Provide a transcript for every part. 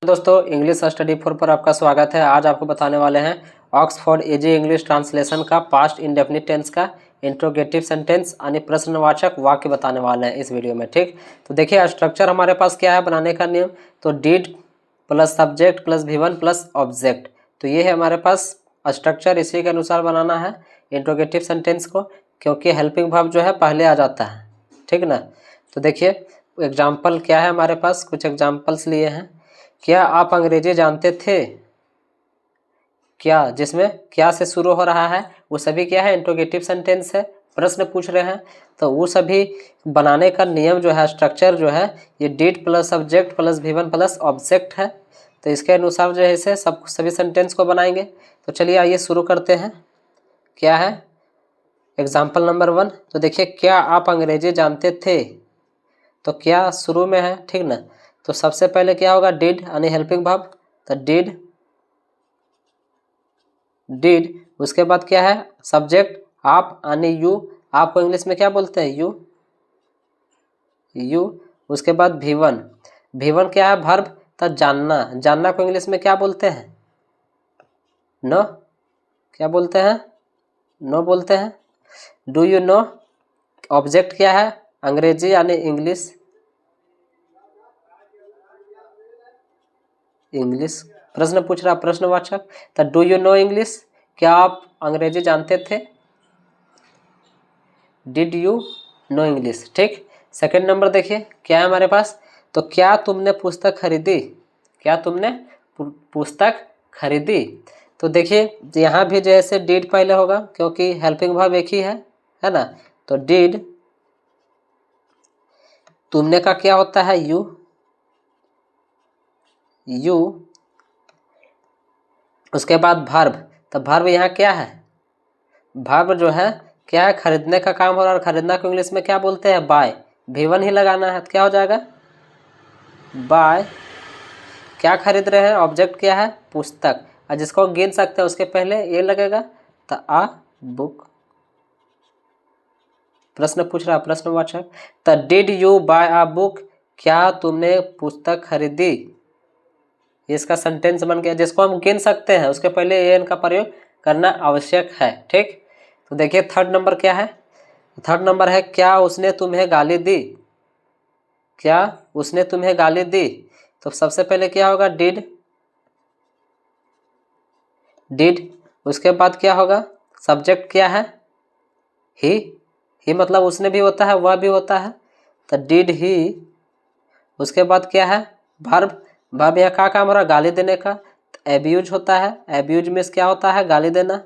दोस्तों English study 4 पर आपका स्वागत है। आज आपको बताने वाले हैं ऑक्सफोर्ड इजी इंग्लिश ट्रांसलेशन का पास्ट इंडेफिनिट टेंस का इंट्रोगेटिव सेंटेंस यानी प्रश्नवाचक वाक्य बताने वाले हैं इस वीडियो में। ठीक, तो देखिए स्ट्रक्चर हमारे पास क्या है बनाने का नियम। तो did plus subject plus V1 plus object, तो ये है हमारे पास स्ट्रक्चर। इसी के अनुसार बनाना है इंट्रोगेटिव सेंटेंस को, क्योंकि हेल्पिंग वर्ब जो है पहले आ जाता है। ठीक ना, तो देखिए एग्जाम्पल क्या है हमारे पास, कुछ एग्जाम्पल्स लिए हैं। क्या आप अंग्रेजी जानते थे? क्या, जिसमें क्या से शुरू हो रहा है वो सभी क्या है, इंट्रोगेटिव सेंटेंस है, प्रश्न पूछ रहे हैं। तो वो सभी बनाने का नियम जो है, स्ट्रक्चर जो है, ये did plus subject plus V1 plus object है। तो इसके अनुसार जो है इसे सभी सेंटेंस को बनाएंगे। तो चलिए आइए शुरू करते हैं। क्या है एग्जाम्पल नंबर 1। तो देखिए क्या आप अंग्रेजी जानते थे, तो क्या शुरू में है। ठीक ना, तो सबसे पहले क्या होगा, डिड यानी हेल्पिंग वर्ब। तो डिड उसके बाद क्या है, सब्जेक्ट आप यानी यू। आपको इंग्लिश में क्या बोलते हैं, यू। उसके बाद V1 क्या है, वर्ब। तो जानना को इंग्लिश में क्या बोलते हैं, नो। क्या बोलते हैं, नो बोलते हैं। Do you know. ऑब्जेक्ट क्या है, अंग्रेजी यानी इंग्लिश प्रश्न पूछ रहा, प्रश्नवाचक। तो डू यू नो इंग्लिश, क्या आप अंग्रेजी जानते थे। Did you know English. ठीक, सेकंड नंबर देखिए क्या है हमारे पास। तो क्या तुमने पुस्तक खरीदी, क्या तुमने पुस्तक खरीदी। तो देखिए यहाँ भी जैसे डिड पहले होगा, क्योंकि हेल्पिंग वर्ब एक ही है ना। तो डिड, तुमने का क्या होता है, यू। उसके बाद वर्ब। तो वर्ब यहाँ क्या है, वर्ब जो है क्या है, खरीदने का काम हो रहा है। और खरीदना को इंग्लिश में क्या बोलते हैं, बाय। V1 ही लगाना है, तो क्या हो जाएगा, बाय। क्या खरीद रहे हैं, ऑब्जेक्ट क्या है, पुस्तक। और जिसको गिन सकते हैं उसके पहले ये लगेगा। तो आ बुक, प्रश्न पूछ रहा, प्रश्नवाचक। तो did you buy a book, क्या तुमने पुस्तक खरीदी। इसका सेंटेंस बन गया। जिसको हम गिन सकते हैं उसके पहले एन का प्रयोग करना आवश्यक है। ठीक, तो देखिए थर्ड नंबर क्या है। थर्ड नंबर है क्या उसने तुम्हें गाली दी, क्या उसने तुम्हें गाली दी। तो सबसे पहले क्या होगा, डिड। उसके बाद क्या होगा, सब्जेक्ट क्या है, ही मतलब उसने भी होता है, वह भी होता है। तो डिड ही। उसके बाद क्या है, वर्ब यहाँ का काम हो रहा है, गाली देने का। एब्यूज होता है, एब्यूज में क्या होता है, गाली देना।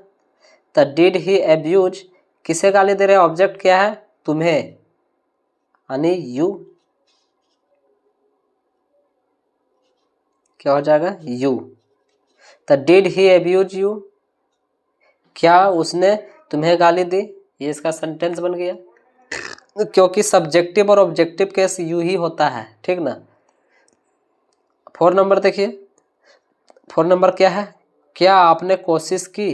तो डिड ही एब्यूज, किसे गाली दे रहे हैं, ऑब्जेक्ट क्या है, तुम्हें यानी यू। क्या हो जाएगा, यू। तो डिड ही एब्यूज यू, क्या उसने तुम्हें गाली दी। ये इसका सेंटेंस बन गया, क्योंकि सब्जेक्टिव और ऑब्जेक्टिव केस यू ही होता है। ठीक ना। 4 नंबर देखिए, 4 नंबर क्या है, क्या आपने कोशिश की,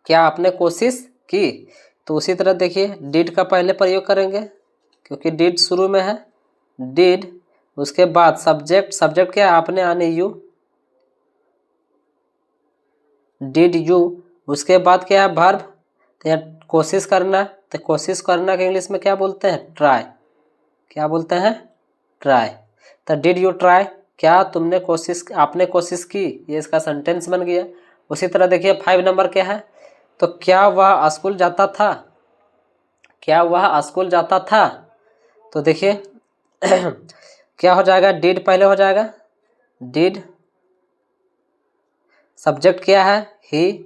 क्या आपने कोशिश की। तो उसी तरह देखिए डिड का पहले प्रयोग करेंगे, क्योंकि डिड शुरू में है, डिड। उसके बाद सब्जेक्ट क्या है, आपने यानी यू, डिड यू। उसके बाद क्या है, वर्ब। तो यहाँ कोशिश करना, तो कोशिश करना के इंग्लिश में क्या बोलते हैं, ट्राई। क्या बोलते हैं, ट्राई। तो डिड यू ट्राई, क्या तुमने कोशिश, आपने कोशिश की। ये इसका सेंटेंस बन गया। उसी तरह देखिए 5 नंबर क्या है। तो क्या वह स्कूल जाता था, क्या वह स्कूल जाता था। तो देखिए क्या हो जाएगा, डिड पहले हो जाएगा, डिड। सब्जेक्ट क्या है, ही,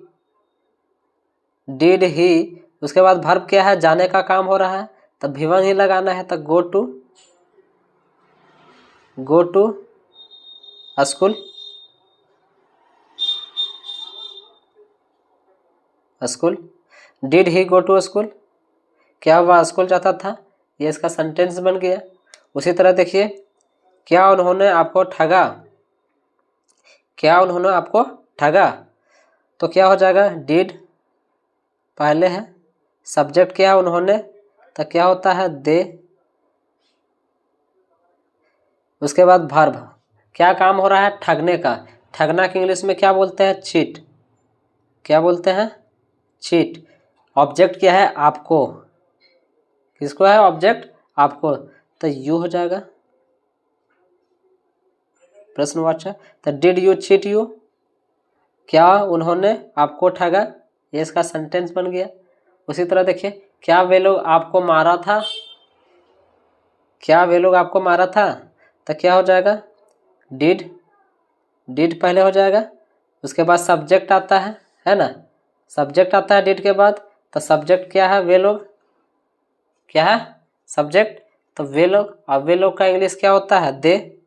डिड ही। उसके बाद वर्ब क्या है, जाने का काम हो रहा है, तो V1 ही लगाना है। तो go to school, did he go to school, क्या वह स्कूल जाता था। ये इसका सेंटेंस बन गया। उसी तरह देखिए क्या उन्होंने आपको ठगा, क्या उन्होंने आपको ठगा। तो क्या हो जाएगा, डिड पहले है, सब्जेक्ट क्या है, उन्होंने। तो क्या होता है, दे। उसके बाद वर्ब, क्या काम हो रहा है? ठगने का। ठगना के इंग्लिश में क्या बोलते हैं? चीट। क्या बोलते हैं? चीट। ऑब्जेक्ट क्या है? आपको। किसको है ऑब्जेक्ट? आपको। तो यू हो जाएगा प्रश्नवाचक। तो डिड यू चीट यू? क्या उन्होंने आपको ठगा? ये इसका सेंटेंस बन गया। उसी तरह देखिए, क्या वे लोग आपको मारा था? क्या वे लोग आपको मारा था? तो क्या हो जाएगा? डिड। डिड पहले हो जाएगा, उसके बाद सब्जेक्ट आता है ना? सब्जेक्ट आता है डिड के बाद। तो सब्जेक्ट क्या है? वे लोग। क्या है? सब्जेक्ट। तो वे लोग। अब वे लोग का इंग्लिश क्या होता है? दे।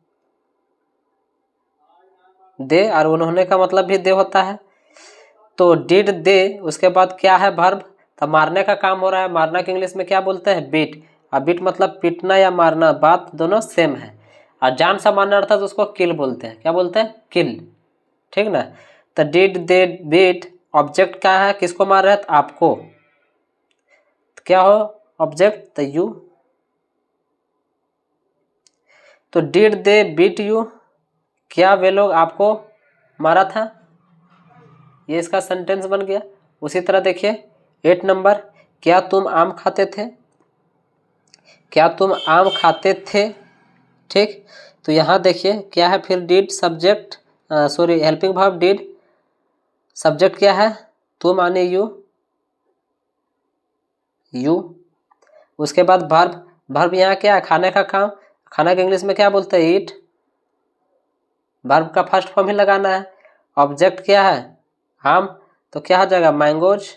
दे और उन्होंने का मतलब भी दे होता है। तो डिड दे, उसके बाद क्या है? वर्ब। तो मारने का काम हो रहा है। मारना के इंग्लिश में क्या बोलते हैं? बीट। अब बीट मतलब पीटना या मारना, बात दोनों सेम है। और जान से मारना अर्थात उसको किल बोलते हैं। क्या बोलते हैं? किल। ठीक ना? तो डिड दे बीट, ऑब्जेक्ट क्या है? किसको मार रहे हैं? आपको। तो क्या हो ऑब्जेक्ट? तो यू। तो डिड दे बीट यू? क्या वे लोग आपको मारा था? ये इसका सेंटेंस बन गया। उसी तरह देखिए 8 नंबर, क्या तुम आम खाते थे? क्या तुम आम खाते थे? ठीक। तो यहाँ देखिए क्या है फिर? Did subject, sorry helping verb did, subject क्या है? तुम आने यू। यू। उसके बाद वर्ब। वर्ब यहाँ क्या है? खाने का काम। खाना के इंग्लिश में क्या बोलते हैं? ईट। वर्ब का फर्स्ट फॉर्म ही लगाना है। ऑब्जेक्ट क्या है? आम। तो क्या हो जाएगा? मैंगोज।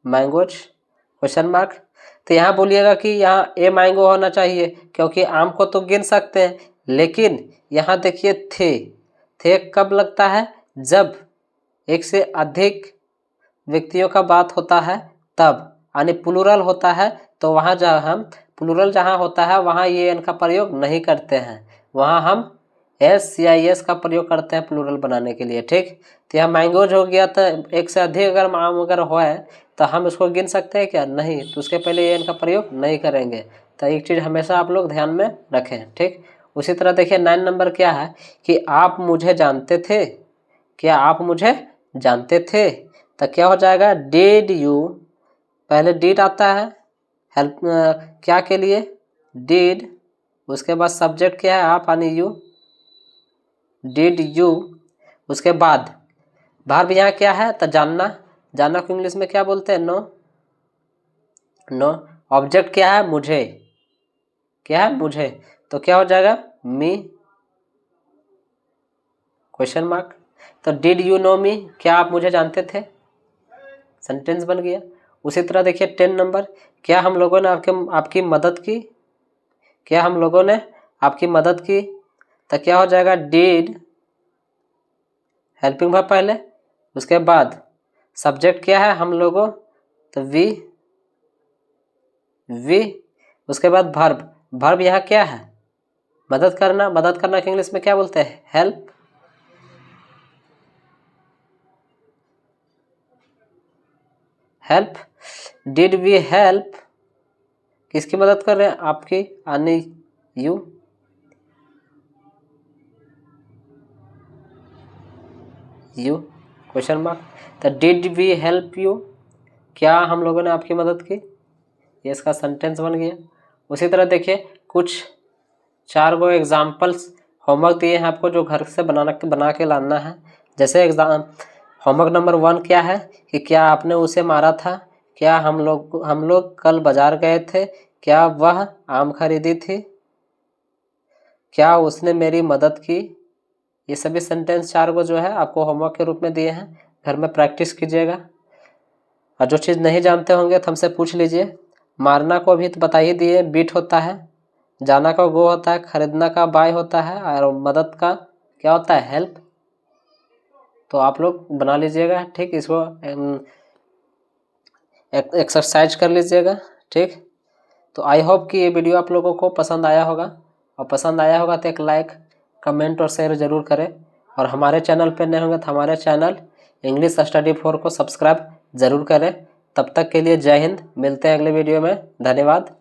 Mangoes question mark. तो यहाँ बोलिएगा कि यहाँ ए मैंगो होना चाहिए, क्योंकि आम को तो गिन सकते हैं, लेकिन यहाँ देखिए थे कब लगता है? जब एक से अधिक व्यक्तियों का बात होता है तब, यानी प्लूरल होता है। तो वहाँ जहाँ हम प्लूरल जहाँ होता है वहाँ ये एन का प्रयोग नहीं करते हैं, वहाँ हम एस या एस का प्रयोग करते हैं प्लूरल बनाने के लिए। ठीक। तो यहाँ मैंगोज हो गया, तो एक से अधिक अगर आम अगर हो तो हम उसको गिन सकते हैं क्या? नहीं। तो उसके पहले एन का प्रयोग नहीं करेंगे। तो एक चीज़ हमेशा आप लोग ध्यान में रखें। ठीक। उसी तरह देखिए 9 नंबर क्या है? कि आप मुझे जानते थे? क्या आप मुझे जानते थे? तो क्या हो जाएगा? Did you. पहले डिड आता है हेल्प क्या के लिए? डिड। उसके बाद सब्जेक्ट क्या है? आप यानी यू। Did you. उसके बाद वर्ब यहाँ क्या है? तो जानना। जानना को इंग्लिश में क्या बोलते हैं? नो। नो। ऑब्जेक्ट क्या है? मुझे। क्या है? मुझे। तो क्या हो जाएगा? मी क्वेश्चन मार्क। तो डिड यू नो मी? क्या आप मुझे जानते थे? सेंटेंस बन गया। उसी तरह देखिए 10 नंबर, क्या हम लोगों ने आपकी मदद की? क्या हम लोगों ने आपकी मदद की? तो क्या हो जाएगा? डिड हेल्पिंग वर्ब पहले, उसके बाद सब्जेक्ट क्या है? हम लोगों। तो वी। उसके बाद वर्ब। वर्ब यहाँ क्या है? मदद करना। मदद करना के इंग्लिश में क्या बोलते हैं? Help. Help. Did we help? किसकी मदद कर रहे हैं? आपकी यानी यू। You question mark. तो डिड वी हेल्प यू? क्या हम लोगों ने आपकी मदद की? ये इसका सेंटेंस बन गया। उसी तरह देखिए कुछ 4 गो एग्जाम्पल्स होमवर्क दिए हैं आपको, जो घर से बना के लाना है। जैसे एग्जाम होमवर्क नंबर 1 क्या है? कि क्या आपने उसे मारा था? क्या हम लोग कल बाजार गए थे? क्या वह आम खरीदी थी? क्या उसने मेरी मदद की? ये सभी सेंटेंस 4 गो जो है आपको होमवर्क के रूप में दिए हैं, घर में प्रैक्टिस कीजिएगा। और जो चीज़ नहीं जानते होंगे तो हमसे पूछ लीजिए। मारना को अभी तो बता ही दिए, बीट होता है। जाना का गो होता है। खरीदना का बाय होता है। और मदद का क्या होता है? हेल्प। तो आप लोग बना लीजिएगा। ठीक। इसको एक्सरसाइज कर लीजिएगा। ठीक। तो आई होप कि ये वीडियो आप लोगों को पसंद आया होगा, और पसंद आया होगा तो एक लाइक, कमेंट और शेयर ज़रूर करें। और हमारे चैनल पर नए होंगे तो हमारे चैनल इंग्लिश स्टडी 4 को सब्सक्राइब ज़रूर करें। तब तक के लिए जय हिंद। मिलते हैं अगले वीडियो में। धन्यवाद।